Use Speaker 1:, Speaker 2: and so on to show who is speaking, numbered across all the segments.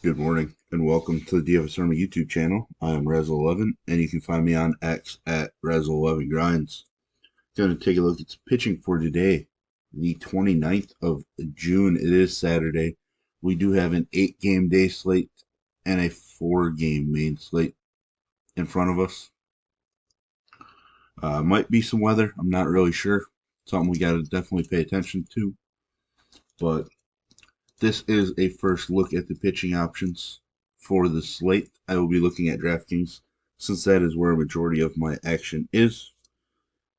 Speaker 1: Good morning and welcome to the DFS YouTube channel. I am Razzle11 and you can find me on X at Razzle11Grinds. Going to take a look at some pitching for today, the 29th of June. It is Saturday. We do have an 8-game day slate and a 4-game main slate in front of us. Might be some weather. I'm not really sure. Something we got to definitely pay attention to. But this is a first look at the pitching options for the slate. I will be looking at DraftKings since that is where a majority of my action is.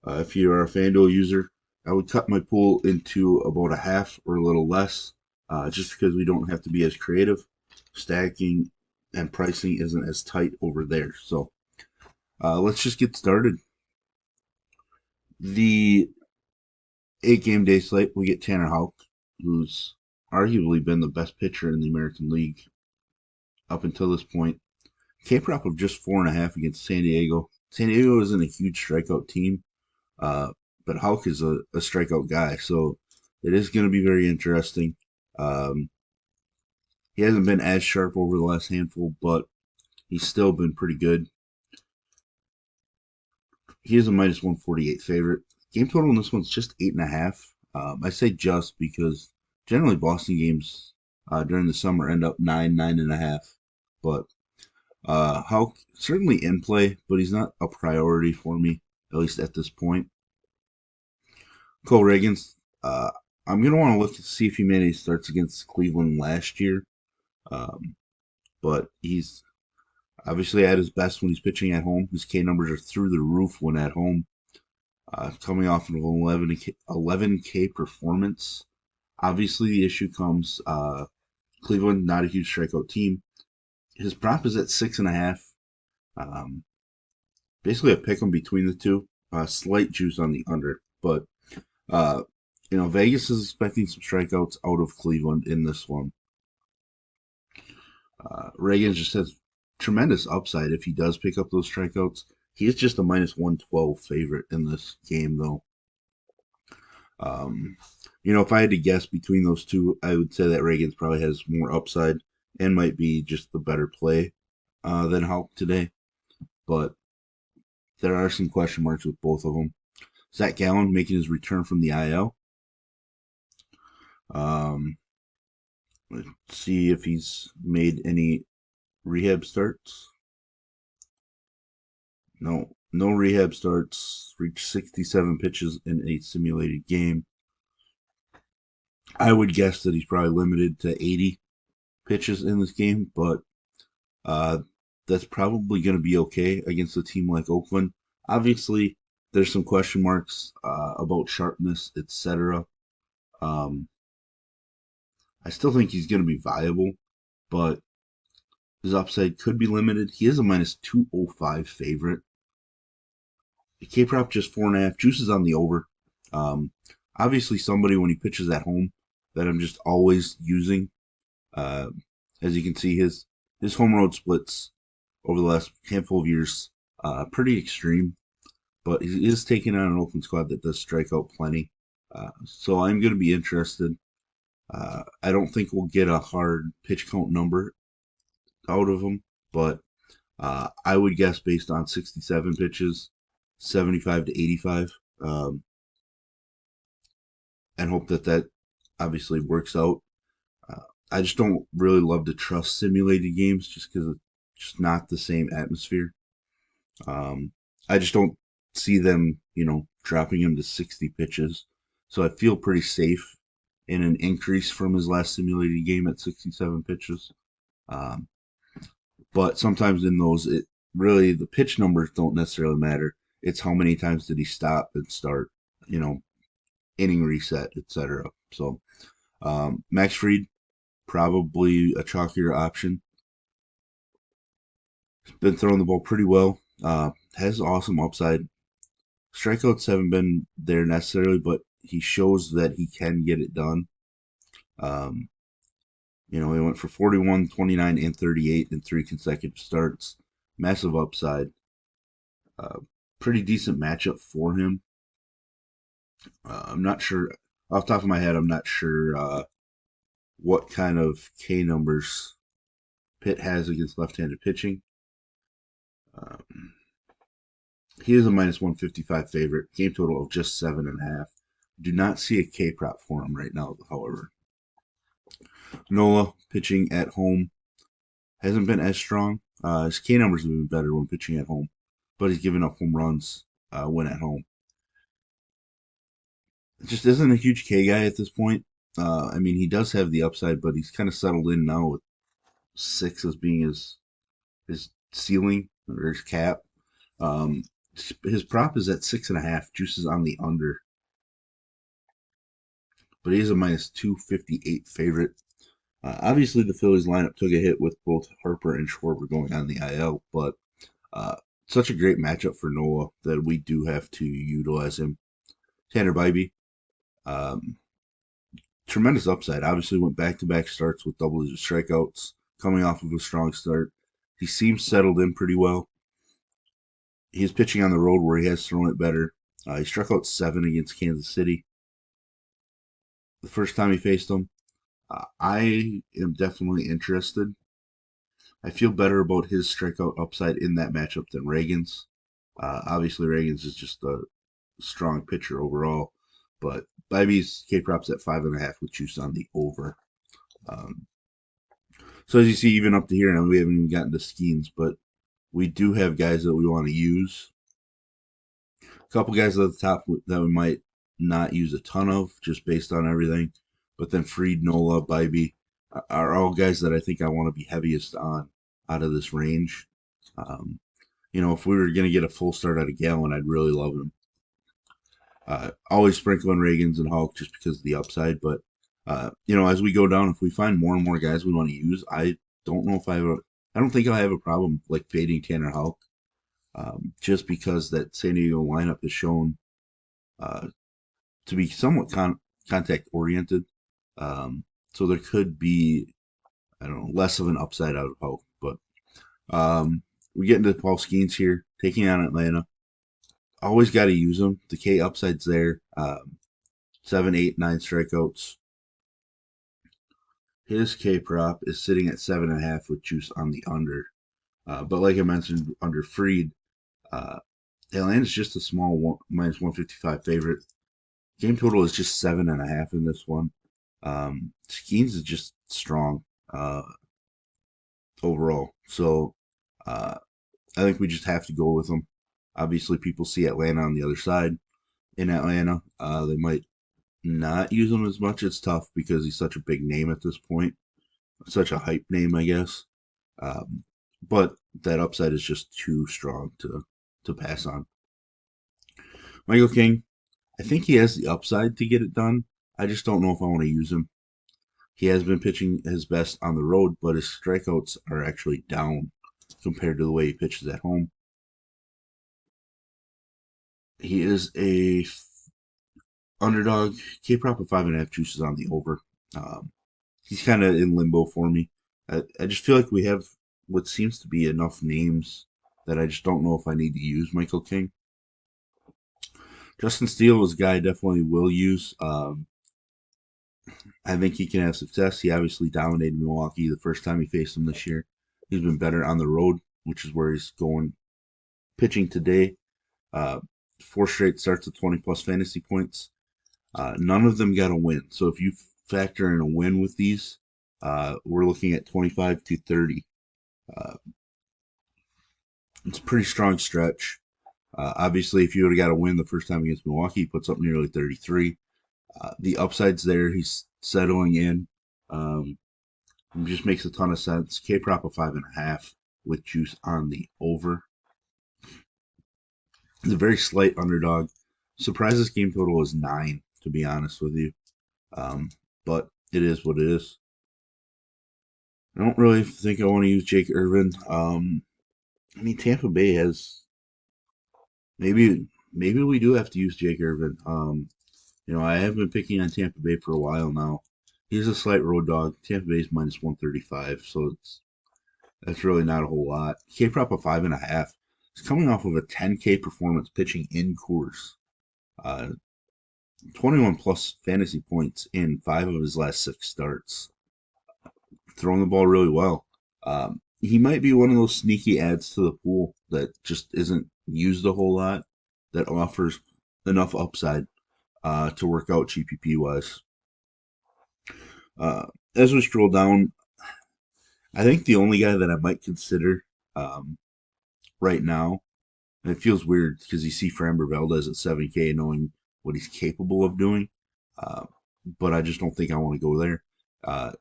Speaker 1: If you are a FanDuel user, I would cut my pool into about a half or a little less, just because we don't have to be as creative. Stacking and pricing isn't as tight over there. So let's just get started. The 8-game day slate, we get Tanner Houck, who's arguably been the best pitcher in the American League up until this point. K-prop of just 4.5 against San Diego. San Diego isn't a huge strikeout team, but Houck is a strikeout guy, so it is going to be very interesting. Um, he hasn't been as sharp over the last handful, but he's still been pretty good. He is a minus 148 favorite. Game total in this one's just 8.5. I say just because generally Boston games during the summer end up 9.5. But Houck certainly in play, but he's not a priority for me, at least at this point. Cole Reagans, I'm going to want to look to see if he made any starts against Cleveland last year. Um, but he's obviously at his best when he's pitching at home. His K numbers are through the roof when at home. Coming off of an 11K performance. Obviously, the issue comes Cleveland, not a huge strikeout team. His prop is at 6.5. Um, Basically, a pick 'em between the two. Slight juice on the under, but uh, Vegas is expecting some strikeouts out of Cleveland in this one. Reagan just has tremendous upside if he does pick up those strikeouts. He is just a minus 112 favorite in this game, though. Um, if I had to guess between those two, I would say that Reagan's probably has more upside and might be just the better play than Hulk today. But there are some question marks with both of them. Zach Gallen making his return from the IL. Um, let's see if he's made any rehab starts. No rehab starts. Reached 67 pitches in a simulated game. I would guess that he's probably limited to 80 pitches in this game, but uh, that's probably going to be okay against a team like Oakland. Obviously, there's some question marks about sharpness, etc. Um, I still think he's going to be viable, but his upside could be limited. He is a minus 205 favorite. The K prop just 4.5. Juice is on the over. Um, Obviously, somebody when he pitches at home that I'm just always using. Uh, as you can see, his home road splits over the last handful of years pretty extreme, but he is taking on an Oakland squad that does strike out plenty. So I'm going to be interested. I don't think we'll get a hard pitch count number out of him, but I would guess based on 67 pitches, 75 to 85, and hope that obviously works out. Uh, I just don't really love to trust simulated games just because it's just not the same atmosphere. Um, I just don't see them, dropping him to 60 pitches. So I feel pretty safe in an increase from his last simulated game at 67 pitches. Um, but sometimes in those, it really the pitch numbers don't necessarily matter. It's how many times did he stop and start, you know, inning reset, etc. So Max Fried probably a chalkier option. Been throwing the ball pretty well. Has awesome upside. Strikeouts haven't been there necessarily, but he shows that he can get it done. Um, he went for 41, 29, and 38 in 3 consecutive starts. Massive upside. Uh, Pretty decent matchup for him. I'm not sure, off the top of my head, I'm not sure what kind of K numbers Pitt has against left-handed pitching. Um, he is a minus 155 favorite. Game total of just 7.5. Do not see a K prop for him right now, however. Nola pitching at home hasn't been as strong. His K numbers have been better when pitching at home, but he's given up home runs when at home. It just isn't a huge K guy at this point. I mean, he does have the upside, but he's kind of settled in now with 6 as being his ceiling or his cap. Um, his prop is at 6.5. Juices on the under, but he is a minus 258 favorite. Obviously, the Phillies lineup took a hit with both Harper and Schwarber going on the IL, but uh, such a great matchup for Noah that we do have to utilize him. Tanner Bybee, um, tremendous upside. Obviously, went back-to-back starts with double-digit strikeouts, coming off of a strong start. He seems settled in pretty well. He's pitching on the road where he has thrown it better. He struck out 7 against Kansas City the first time he faced them. I am definitely interested. I feel better about his strikeout upside in that matchup than Reagan's. Obviously, Reagan's is just a strong pitcher overall, but Bybee's K props at 5.5 with juice on the over. Um, so as you see, even up to here, and we haven't even gotten to Skeens, but we do have guys that we want to use. A couple guys at the top that we might not use a ton of just based on everything. But then Freed, Nola, Bybee are all guys that I think I want to be heaviest on out of this range. Um, if we were going to get a full start out of Gallon, I'd really love him. Always sprinkling Reagans and Hulk just because of the upside. But, as we go down, if we find more and more guys we want to use, I don't know if I don't think I have a problem like fading Tanner Hulk. Just because that San Diego lineup has shown uh, to be somewhat contact oriented. So there could be, I don't know, less of an upside out of Hulk. But we get into Paul Skeens here, taking on Atlanta. Always got to use them. The K upside's there. 7, 8, 9 strikeouts. His K prop is sitting at 7.5 with juice on the under. But like I mentioned, under Freed, Atlanta's just a small minus 155 favorite. Game total is just 7.5 in this one. Skeens is just strong overall. So uh, I think we just have to go with them. Obviously, people see Atlanta on the other side. In Atlanta, they might not use him as much. It's tough because he's such a big name at this point, such a hype name, I guess. Um, but that upside is just too strong to pass on. Michael King, I think he has the upside to get it done. I just don't know if I want to use him. He has been pitching his best on the road, but his strikeouts are actually down compared to the way he pitches at home. He is a underdog. K prop of 5.5 juices on the over. Um, he's kind of in limbo for me. I just feel like we have what seems to be enough names that I just don't know if I need to use Michael King. Justin Steele is a guy I definitely will use. I think he can have success. He obviously dominated Milwaukee the first time he faced them this year. He's been better on the road, which is where he's going. Pitching today, uh, 4 straight starts at 20 plus fantasy points. None of them got a win. So if you factor in a win with these, we're looking at 25 to 30. Uh, it's a pretty strong stretch. Obviously, if you would have got a win the first time against Milwaukee, he puts up nearly 33. The upside's there. He's settling in. Um, it just makes a ton of sense. K prop of 5.5 with juice on the over. It's a very slight underdog. Surprises game total is 9, to be honest with you. But it is what it is. I don't really think I want to use Jake Irvin. I mean, Tampa Bay has maybe we do have to use Jake Irvin. I have been picking on Tampa Bay for a while now. He's a slight road dog. Tampa Bay's minus 135, so that's really not a whole lot. K prop of 5.5. He's coming off of a 10K performance pitching in Coors. Uh, 21 plus fantasy points in 5 of his last 6 starts. Throwing the ball really well. He might be one of those sneaky adds to the pool that just isn't used a whole lot, that offers enough upside to work out GPP wise. Uh, as we scroll down, I think the only guy that I might consider um, right now, and it feels weird because you see Framber Valdez at 7K knowing what he's capable of doing, uh, but I just don't think I want to go there. Uh,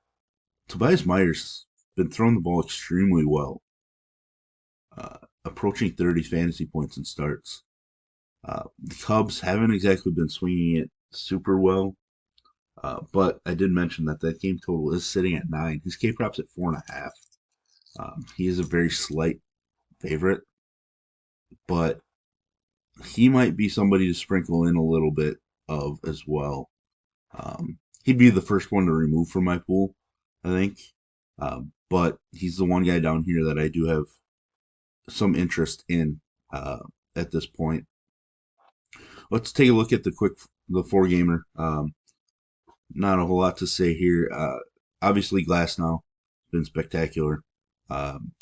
Speaker 1: Tobias Myers been throwing the ball extremely well, approaching 30 fantasy points in starts. The Cubs haven't exactly been swinging it super well, but I did mention that that game total is sitting at 9. His K prop's at 4.5. He is a very slight favorite, but he might be somebody to sprinkle in a little bit of as well. He'd be the first one to remove from my pool, I think. But he's the one guy down here that I do have some interest in at this point. Let's take a look at the four gamer. Not a whole lot to say here. Obviously, Glass now been spectacular.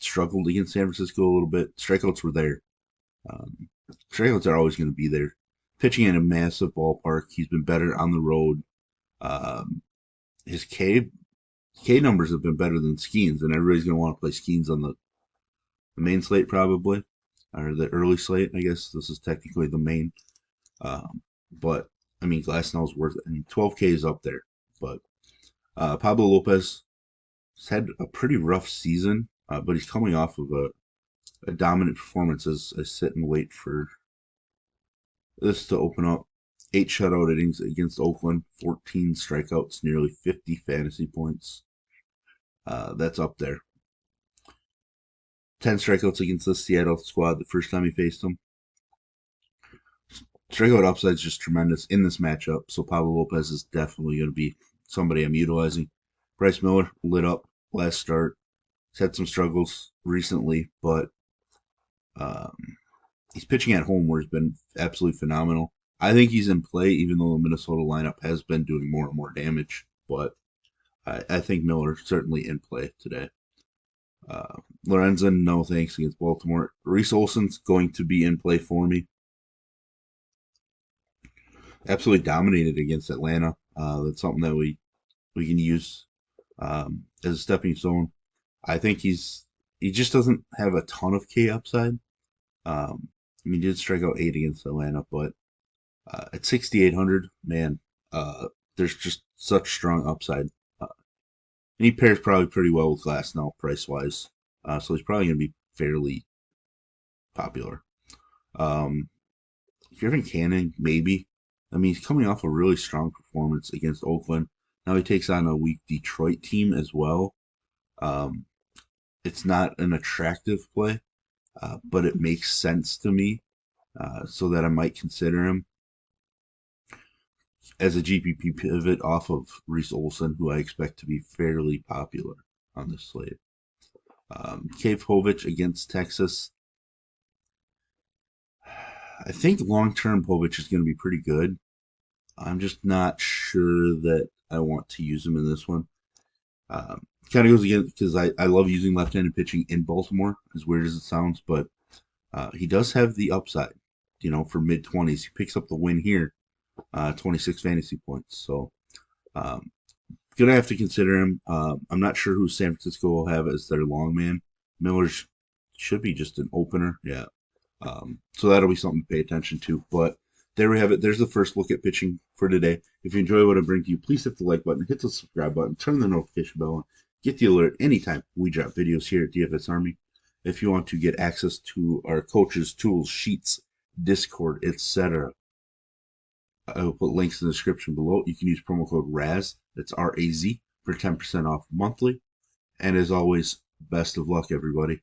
Speaker 1: Struggled against San Francisco a little bit. Strikeouts were there. Um, Strikeouts are always going to be there. Pitching in a massive ballpark. He's been better on the road. Um, his K numbers have been better than Skeens, and everybody's going to want to play Skeens on the main slate probably, or the early slate. I guess this is technically the main. But I mean, Glasnow's worth it. I mean, 12K is up there. But Pablo Lopez has had a pretty rough season, but he's coming off of a dominant performance as I sit and wait for this to open up. 8 shutout innings against Oakland, 14 strikeouts, nearly 50 fantasy points. That's up there. 10 strikeouts against the Seattle squad the first time he faced them. Strikeout upside is just tremendous in this matchup, so Pablo Lopez is definitely going to be somebody I'm utilizing. Bryce Miller lit up last start. He's had some struggles recently, but um, he's pitching at home where he's been absolutely phenomenal. I think he's in play, even though the Minnesota lineup has been doing more and more damage. But I think Miller certainly in play today. Lorenzen, no thanks against Baltimore. Reese Olson's going to be in play for me. Absolutely dominated against Atlanta. That's something that we can use as a stepping stone. I think he just doesn't have a ton of K upside. I mean, he did strike out 8 against Atlanta, but at 6,800, man, there's just such strong upside. And he pairs probably pretty well with Glass now, price wise. So he's probably going to be fairly popular. Um, if you're having Canning, maybe. I mean, he's coming off a really strong performance against Oakland. Now he takes on a weak Detroit team as well. Um, it's not an attractive play, but it makes sense to me, so that I might consider him as a GPP pivot off of Reese Olson, who I expect to be fairly popular on this slate. Cave Povich against Texas. I think long term Povich is going to be pretty good. I'm just not sure that I want to use him in this one. Kind of goes again because I love using left-handed pitching in Baltimore, as weird as it sounds, but he does have the upside. You know, for mid 20s, he picks up the win here, 26 fantasy points. So, gonna have to consider him. I'm not sure who San Francisco will have as their long man. Miller should be just an opener, yeah. So that'll be something to pay attention to. But there we have it. There's the first look at pitching for today. If you enjoy what I bring to you, please hit the like button, hit the subscribe button, turn the notification bell on, get the alert anytime we drop videos here at DFS Army. If you want to get access to our coaches, tools, sheets, Discord, etc., I will put links in the description below. You can use promo code RAZ, that's RAZ, for 10% off monthly. And as always, best of luck, everybody.